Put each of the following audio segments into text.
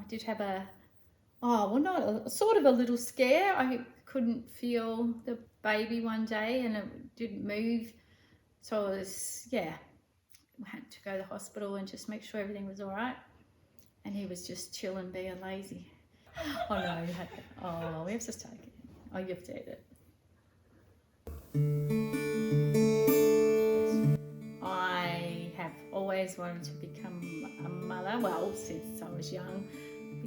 did have not a sort of a little scare. I couldn't feel the baby one day and it didn't move. So I had to go to the hospital and just make sure everything was all right. And he was just chilling, being lazy. Oh no, we have to take it. Oh, you have to eat it. I have always wanted to become a mother, well, since I was young,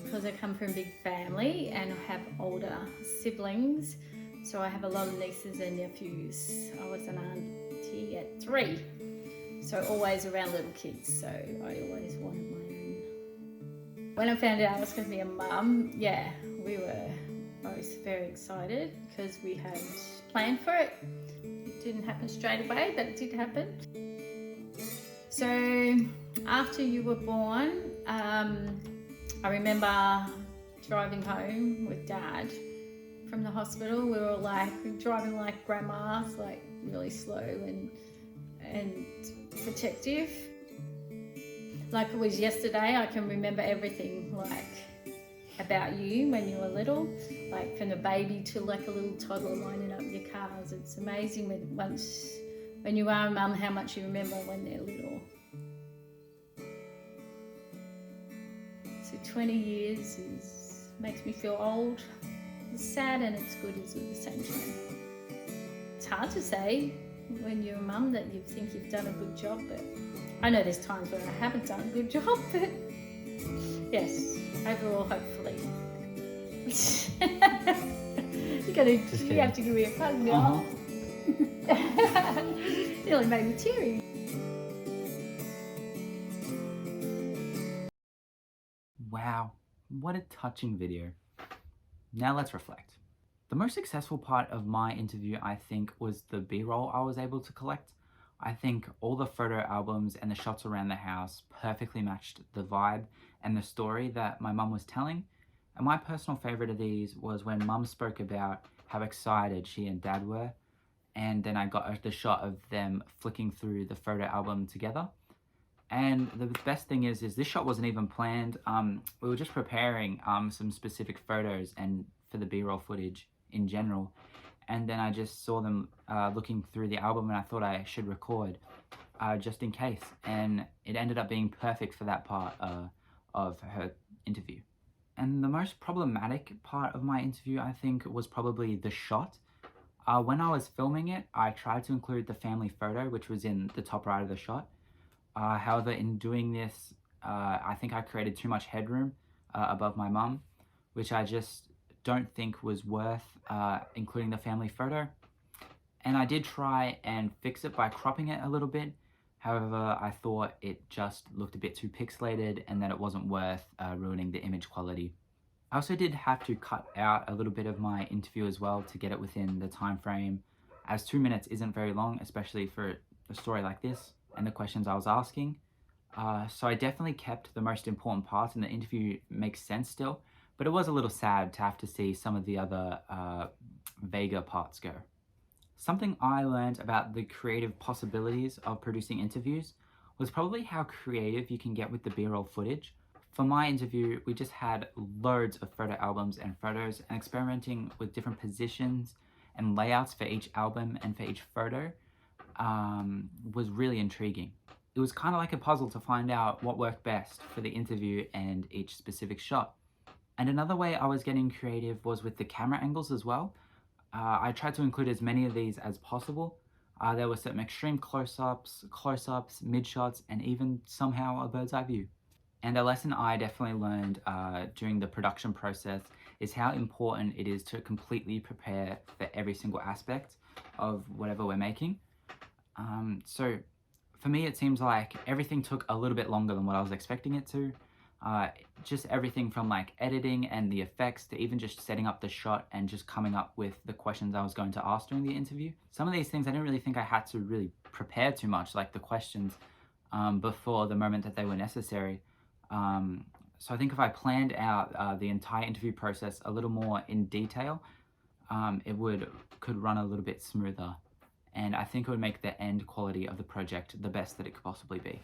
because I come from a big family and I have older siblings. So I have a lot of nieces and nephews. I was an auntie at 3. So always around little kids. So I always wanted my own. When I found out I was going to be a mum, we were both very excited because we had planned for it. It didn't happen straight away, but it did happen. So after you were born, I remember driving home with Dad from the hospital. We were driving like grandmas, like really slow and protective. Like it was yesterday, I can remember everything about you when you were little, like from the baby to like a little toddler lining up your cars. It's amazing when you are a mum how much you remember when they're little. So 20 years makes me feel old. It's sad and it's good at the same time. It's hard to say when you're a mum that you think you've done a good job, but I know there's times when I haven't done a good job, but yes, overall, hopefully. You have to give me a hug now. Nearly made me teary. Wow, what a touching video. Now let's reflect. The most successful part of my interview, I think, was the B-roll I was able to collect. I think all the photo albums and the shots around the house perfectly matched the vibe and the story that my mum was telling. And my personal favorite of these was when Mum spoke about how excited she and Dad were, and then I got the shot of them flicking through the photo album together. And the best thing is this shot wasn't even planned. We were just preparing some specific photos and for the B-roll footage in general. And then I just saw them looking through the album and I thought I should record just in case. And it ended up being perfect for that part of her interview. And the most problematic part of my interview, I think, was probably the shot. When I was filming it, I tried to include the family photo, which was in the top right of the shot. However, in doing this, I think I created too much headroom above my mum, which I just don't think was worth including the family photo. And I did try and fix it by cropping it a little bit. However, I thought it just looked a bit too pixelated and that it wasn't worth ruining the image quality. I also did have to cut out a little bit of my interview as well to get it within the time frame, as 2 minutes isn't very long, especially for a story like this and the questions I was asking. So I definitely kept the most important parts, and the interview makes sense still, but it was a little sad to have to see some of the other vaguer parts go. Something I learned about the creative possibilities of producing interviews was probably how creative you can get with the B-roll footage. For my interview, we just had loads of photo albums and photos, and experimenting with different positions and layouts for each album and for each photo was really intriguing. It was kind of like a puzzle to find out what worked best for the interview and each specific shot. And another way I was getting creative was with the camera angles as well. I tried to include as many of these as possible. There were some extreme close-ups, mid-shots, and even somehow a bird's eye view. And a lesson I definitely learned during the production process is how important it is to completely prepare for every single aspect of whatever we're making. So for me, it seems like everything took a little bit longer than what I was expecting it to. Just everything from like editing and the effects to even just setting up the shot and just coming up with the questions I was going to ask during the interview. Some of these things I didn't really think I had to really prepare too much, like the questions before the moment that they were necessary. So I think if I planned out the entire interview process a little more in detail, it could run a little bit smoother. And I think it would make the end quality of the project the best that it could possibly be.